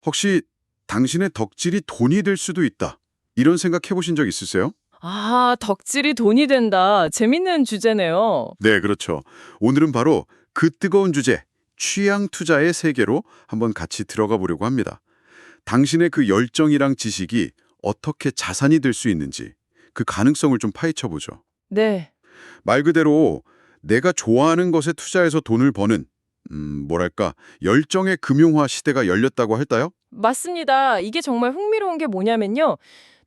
혹시 당신의 덕질이 돈이 될 수도 있다. 이런 생각 해보신 적 있으세요? 아, 덕질이 돈이 된다. 재밌는 주제네요. 네, 그렇죠. 오늘은 바로 그 뜨거운 주제, 취향 투자의 세계로 한번 같이 들어가 보려고 합니다. 당신의 그 열정이랑 지식이 어떻게 자산이 될 수 있는지 그 가능성을 좀 파헤쳐 보죠. 네, 말 그대로 내가 좋아하는 것에 투자해서 돈을 버는 뭐랄까 열정의 금융화 시대가 열렸다고 할까요? 맞습니다. 이게 정말 흥미로운 게 뭐냐면요.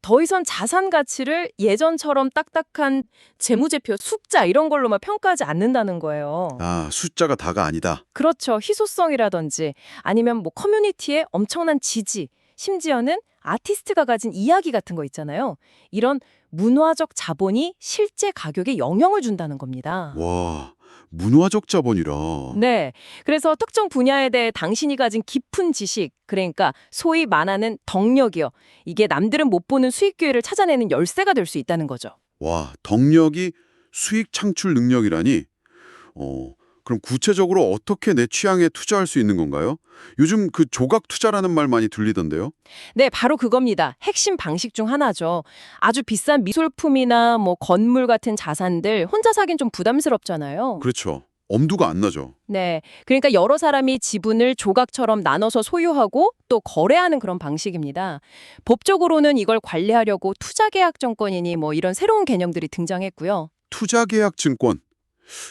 더 이상 자산 가치를 예전처럼 딱딱한 재무제표, 숫자 이런 걸로만 평가하지 않는다는 거예요. 아, 숫자가 다가 아니다. 그렇죠. 희소성이라든지 아니면 뭐 커뮤니티의 엄청난 지지, 심지어는 아티스트가 가진 이야기 같은 거 있잖아요. 이런 문화적 자본이 실제 가격에 영향을 준다는 겁니다. 와, 문화적 자본이라. 네. 그래서 특정 분야에 대해 당신이 가진 깊은 지식, 그러니까 소위 말하는 덕력이요. 이게 남들은 못 보는 수익 기회를 찾아내는 열쇠가 될 수 있다는 거죠. 와, 덕력이 수익 창출 능력이라니? 그럼 구체적으로 어떻게 내 취향에 투자할 수 있는 건가요? 요즘 그 조각 투자라는 말 많이 들리던데요? 네, 바로 그겁니다. 핵심 방식 중 하나죠. 아주 비싼 미술품이나 뭐 건물 같은 자산들 혼자 사긴 좀 부담스럽잖아요. 그렇죠. 엄두가 안 나죠. 네. 그러니까 여러 사람이 지분을 조각처럼 나눠서 소유하고 또 거래하는 그런 방식입니다. 법적으로는 이걸 관리하려고 투자계약정권이니 뭐 이런 새로운 개념들이 등장했고요. 투자계약 증권.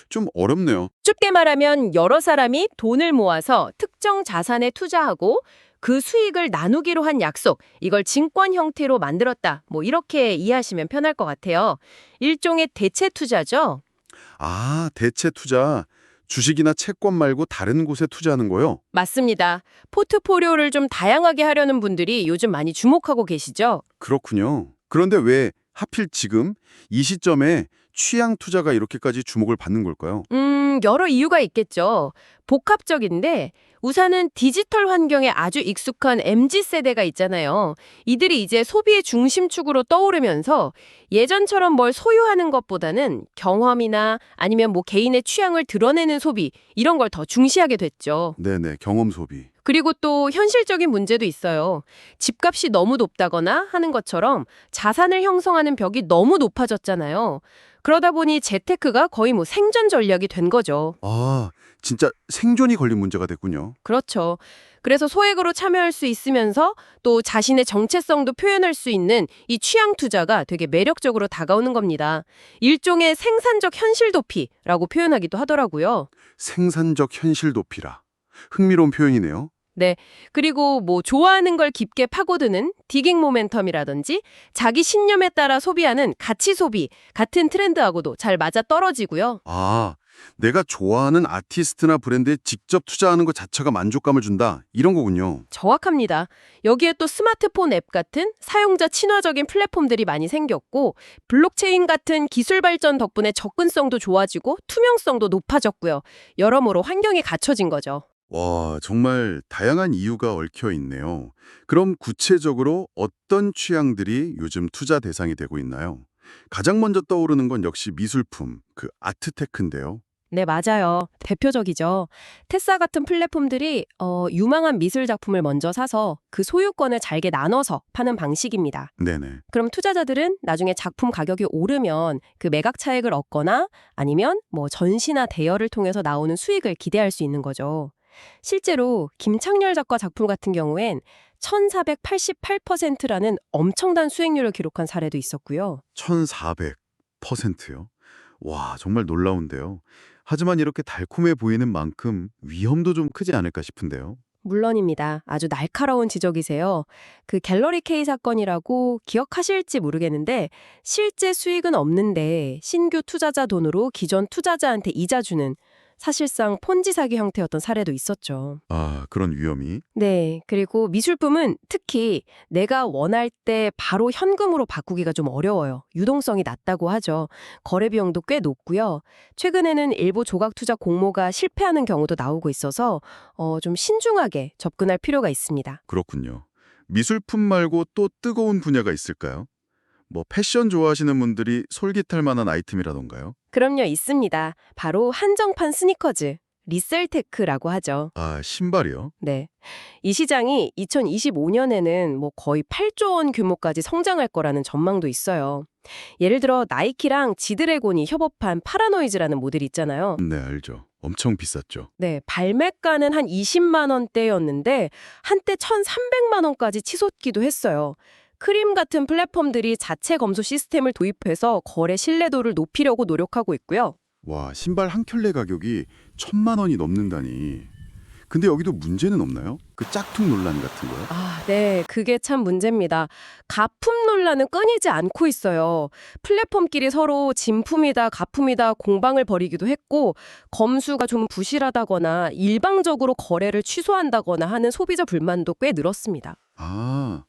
좀 어렵네요. 쉽게 말하면 여러 사람이 돈을 모아서 특정 자산에 투자하고 그 수익을 나누기로 한 약속, 이걸 증권 형태로 만들었다. 뭐 이렇게 이해하시면 편할 것 같아요. 일종의 대체 투자죠. 아, 대체 투자. 주식이나 채권 말고 다른 곳에 투자하는 거요? 맞습니다. 포트폴리오를 좀 다양하게 하려는 분들이 요즘 많이 주목하고 계시죠? 그렇군요. 그런데 왜 하필 지금 이 시점에 취향 투자가 이렇게까지 주목을 받는 걸까요? 여러 이유가 있겠죠. 복합적인데 우선은 디지털 환경에 아주 익숙한 MZ세대가 있잖아요. 이들이 이제 소비의 중심축으로 떠오르면서 예전처럼 뭘 소유하는 것보다는 경험이나 아니면 뭐 개인의 취향을 드러내는 소비 이런 걸 더 중시하게 됐죠. 네네, 경험 소비. 그리고 또 현실적인 문제도 있어요. 집값이 너무 높다거나 하는 것처럼 자산을 형성하는 벽이 너무 높아졌잖아요. 그러다 보니 재테크가 거의 뭐 생존 전략이 된 거죠. 아, 진짜 생존이 걸린 문제가 됐군요. 그렇죠. 그래서 소액으로 참여할 수 있으면서 또 자신의 정체성도 표현할 수 있는 이 취향 투자가 되게 매력적으로 다가오는 겁니다. 일종의 생산적 현실 도피라고 표현하기도 하더라고요. 생산적 현실 도피라. 흥미로운 표현이네요. 네. 그리고 뭐 좋아하는 걸 깊게 파고드는 디깅 모멘텀이라든지 자기 신념에 따라 소비하는 가치 소비 같은 트렌드하고도 잘 맞아 떨어지고요. 아, 내가 좋아하는 아티스트나 브랜드에 직접 투자하는 것 자체가 만족감을 준다. 이런 거군요. 정확합니다. 여기에 또 스마트폰 앱 같은 사용자 친화적인 플랫폼들이 많이 생겼고 블록체인 같은 기술 발전 덕분에 접근성도 좋아지고 투명성도 높아졌고요. 여러모로 환경이 갖춰진 거죠. 와, 정말 다양한 이유가 얽혀 있네요. 그럼 구체적으로 어떤 취향들이 요즘 투자 대상이 되고 있나요? 가장 먼저 떠오르는 건 역시 미술품, 그 아트테크인데요. 네, 맞아요. 대표적이죠. 테사 같은 플랫폼들이 유망한 미술 작품을 먼저 사서 그 소유권을 잘게 나눠서 파는 방식입니다. 네네. 그럼 투자자들은 나중에 작품 가격이 오르면 그 매각 차익을 얻거나 아니면 뭐 전시나 대여를 통해서 나오는 수익을 기대할 수 있는 거죠. 실제로 김창렬 작가 작품 같은 경우엔 1488%라는 엄청난 수익률을 기록한 사례도 있었고요. 1400%요? 와, 정말 놀라운데요. 하지만 이렇게 달콤해 보이는 만큼 위험도 좀 크지 않을까 싶은데요. 물론입니다. 아주 날카로운 지적이세요. 그 갤러리 K 사건이라고 기억하실지 모르겠는데 실제 수익은 없는데 신규 투자자 돈으로 기존 투자자한테 이자 주는 사실상 폰지 사기 형태였던 사례도 있었죠. 아, 그런 위험이? 네. 그리고 미술품은 특히 내가 원할 때 바로 현금으로 바꾸기가 좀 어려워요. 유동성이 낮다고 하죠. 거래 비용도 꽤 높고요. 최근에는 일부 조각 투자 공모가 실패하는 경우도 나오고 있어서 좀 신중하게 접근할 필요가 있습니다. 그렇군요. 미술품 말고 또 뜨거운 분야가 있을까요? 뭐 패션 좋아하시는 분들이 솔깃할 만한 아이템이라던가요? 그럼요, 있습니다. 바로 한정판 스니커즈. 리셀테크라고 하죠. 아, 신발이요? 네. 이 시장이 2025년에는 뭐 거의 8조 원 규모까지 성장할 거라는 전망도 있어요. 예를 들어 나이키랑 지드래곤이 협업한 파라노이즈라는 모델이 있잖아요. 네, 알죠. 엄청 비쌌죠. 네, 발매가는 한 20만 원대였는데 한때 1,300만 원까지 치솟기도 했어요. 크림 같은 플랫폼들이 자체 검수 시스템을 도입해서 거래 신뢰도를 높이려고 노력하고 있고요. 와, 신발 한 켤레 가격이 1,000만 원이 넘는다니. 근데 여기도 문제는 없나요? 그 짝퉁 논란 같은 거요? 아, 네. 그게 참 문제입니다. 가품 논란은 끊이지 않고 있어요. 플랫폼끼리 서로 진품이다, 가품이다 공방을 벌이기도 했고, 검수가 좀 부실하다거나 일방적으로 거래를 취소한다거나 하는 소비자 불만도 꽤 늘었습니다. 아,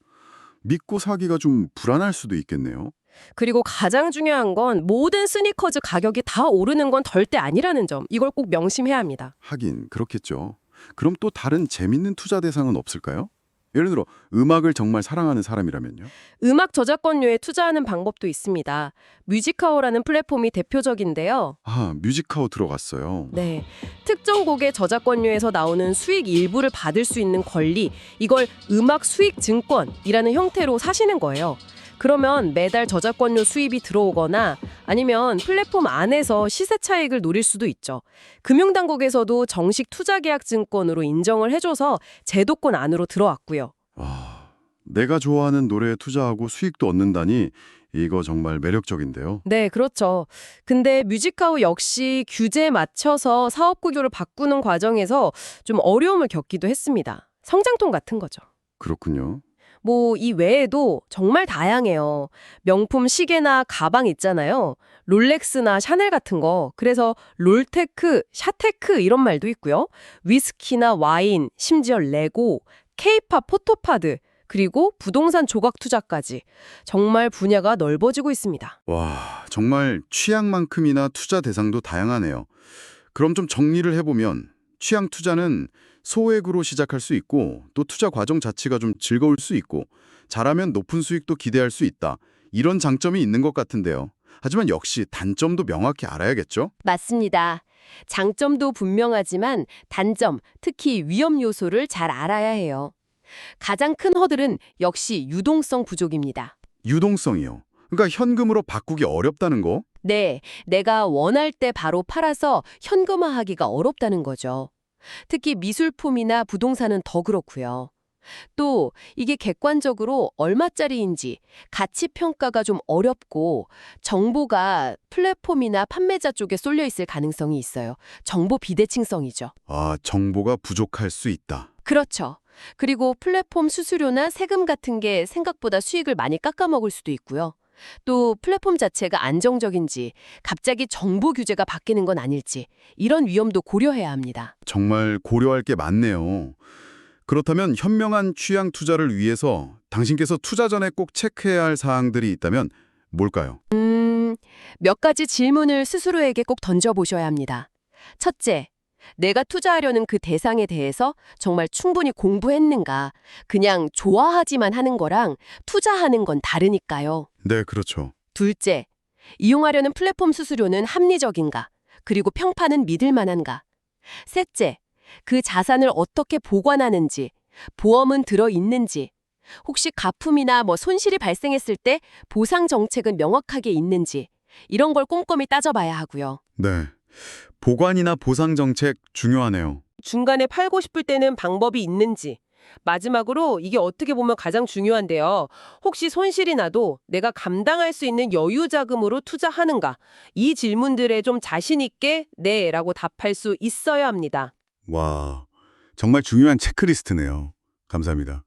믿고 사기가 좀 불안할 수도 있겠네요. 그리고 가장 중요한 건 모든 스니커즈 가격이 다 오르는 건 절대 아니라는 점. 이걸 꼭 명심해야 합니다. 하긴 그렇겠죠. 그럼 또 다른 재밌는 투자 대상은 없을까요? 예를 들어 음악을 정말 사랑하는 사람이라면요? 음악 저작권료에 투자하는 방법도 있습니다. 뮤직하우라는 플랫폼이 대표적인데요. 아, 뮤직하우 들어갔어요. 네. 특정 곡의 저작권료에서 나오는 수익 일부를 받을 수 있는 권리, 이걸 음악 수익 증권이라는 형태로 사시는 거예요. 그러면 매달 저작권료 수입이 들어오거나 아니면 플랫폼 안에서 시세 차익을 노릴 수도 있죠. 금융당국에서도 정식 투자계약 증권으로 인정을 해줘서 제도권 안으로 들어왔고요. 와, 내가 좋아하는 노래에 투자하고 수익도 얻는다니 이거 정말 매력적인데요. 네, 그렇죠. 근데 뮤직하우 역시 규제에 맞춰서 사업 구조를 바꾸는 과정에서 좀 어려움을 겪기도 했습니다. 성장통 같은 거죠. 그렇군요. 뭐 이 외에도 정말 다양해요. 명품 시계나 가방 있잖아요. 롤렉스나 샤넬 같은 거. 그래서 롤테크, 샤테크 이런 말도 있고요. 위스키나 와인, 심지어 레고, 케이팝 포토파드, 그리고 부동산 조각 투자까지 정말 분야가 넓어지고 있습니다. 와, 정말 취향만큼이나 투자 대상도 다양하네요. 그럼 좀 정리를 해보면 취향 투자는 소액으로 시작할 수 있고 또 투자 과정 자체가 좀 즐거울 수 있고 잘하면 높은 수익도 기대할 수 있다. 이런 장점이 있는 것 같은데요. 하지만 역시 단점도 명확히 알아야겠죠? 맞습니다. 장점도 분명하지만 단점, 특히 위험 요소를 잘 알아야 해요. 가장 큰 허들은 역시 유동성 부족입니다. 유동성이요. 그러니까 현금으로 바꾸기 어렵다는 거? 네, 내가 원할 때 바로 팔아서 현금화하기가 어렵다는 거죠. 특히 미술품이나 부동산은 더 그렇고요. 또 이게 객관적으로 얼마짜리인지 가치 평가가 좀 어렵고 정보가 플랫폼이나 판매자 쪽에 쏠려 있을 가능성이 있어요. 정보 비대칭성이죠. 아, 정보가 부족할 수 있다. 그렇죠. 그리고 플랫폼 수수료나 세금 같은 게 생각보다 수익을 많이 깎아먹을 수도 있고요. 또 플랫폼 자체가 안정적인지 갑자기 정보 규제가 바뀌는 건 아닐지 이런 위험도 고려해야 합니다. 정말 고려할 게 많네요. 그렇다면 현명한 취향 투자를 위해서 당신께서 투자 전에 꼭 체크해야 할 사항들이 있다면 뭘까요? 몇 가지 질문을 스스로에게 꼭 던져보셔야 합니다. 첫째, 내가 투자하려는 그 대상에 대해서 정말 충분히 공부했는가? 그냥 좋아하지만 하는 거랑 투자하는 건 다르니까요. 네, 그렇죠. 둘째, 이용하려는 플랫폼 수수료는 합리적인가? 그리고 평판은 믿을 만한가? 셋째, 그 자산을 어떻게 보관하는지, 보험은 들어있는지, 혹시 가품이나 손실이 발생했을 때 보상 정책은 명확하게 있는지, 이런 걸 꼼꼼히 따져봐야 하고요. 네. 보관이나 보상 정책 중요하네요. 중간에 팔고 싶을 때는 방법이 있는지. 마지막으로 이게 어떻게 보면 가장 중요한데요. 혹시 손실이 나도 내가 감당할 수 있는 여유 자금으로 투자하는가? 이 질문들에 좀 자신 있게 네라고 답할 수 있어야 합니다. 와, 정말 중요한 체크리스트네요. 감사합니다.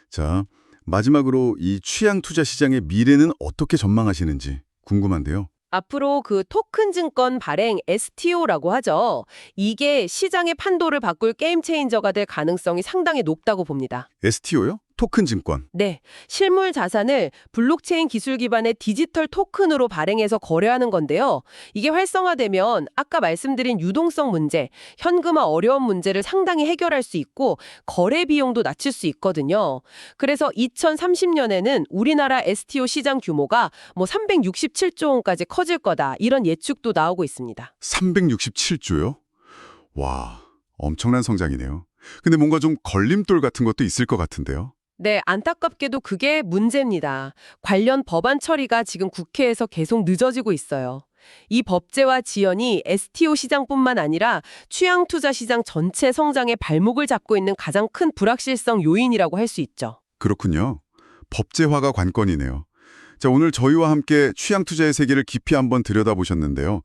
자, 마지막으로 이 취향 투자 시장의 미래는 어떻게 전망하시는지 궁금한데요. 앞으로 그 토큰 증권 발행 STO라고 하죠. 이게 시장의 판도를 바꿀 게임 체인저가 될 가능성이 상당히 높다고 봅니다. STO요? 토큰 증권. 네, 실물 자산을 블록체인 기술 기반의 디지털 토큰으로 발행해서 거래하는 건데요. 이게 활성화되면 아까 말씀드린 유동성 문제, 현금화 어려운 문제를 상당히 해결할 수 있고 거래 비용도 낮출 수 있거든요. 그래서 2030년에는 우리나라 STO 시장 규모가 367조 원까지 커질 거다. 이런 예측도 나오고 있습니다. 367조요? 와, 엄청난 성장이네요. 근데 뭔가 좀 걸림돌 같은 것도 있을 것 같은데요. 네, 안타깝게도 그게 문제입니다. 관련 법안 처리가 지금 국회에서 계속 늦어지고 있어요. 이 법제화 지연이 STO 시장뿐만 아니라 취향투자 시장 전체 성장의 발목을 잡고 있는 가장 큰 불확실성 요인이라고 할 수 있죠. 그렇군요. 법제화가 관건이네요. 자, 오늘 저희와 함께 취향 투자의 세계를 깊이 한번 들여다보셨는데요.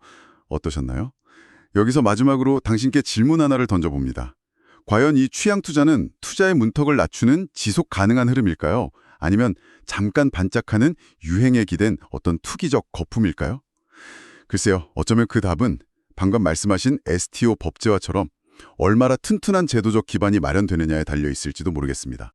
어떠셨나요? 여기서 마지막으로 당신께 질문 하나를 던져봅니다. 과연 이 취향 투자는 투자의 문턱을 낮추는 지속 가능한 흐름일까요? 아니면 잠깐 반짝하는 유행에 기댄 어떤 투기적 거품일까요? 글쎄요, 어쩌면 그 답은 방금 말씀하신 STO 법제화처럼 얼마나 튼튼한 제도적 기반이 마련되느냐에 달려 있을지도 모르겠습니다.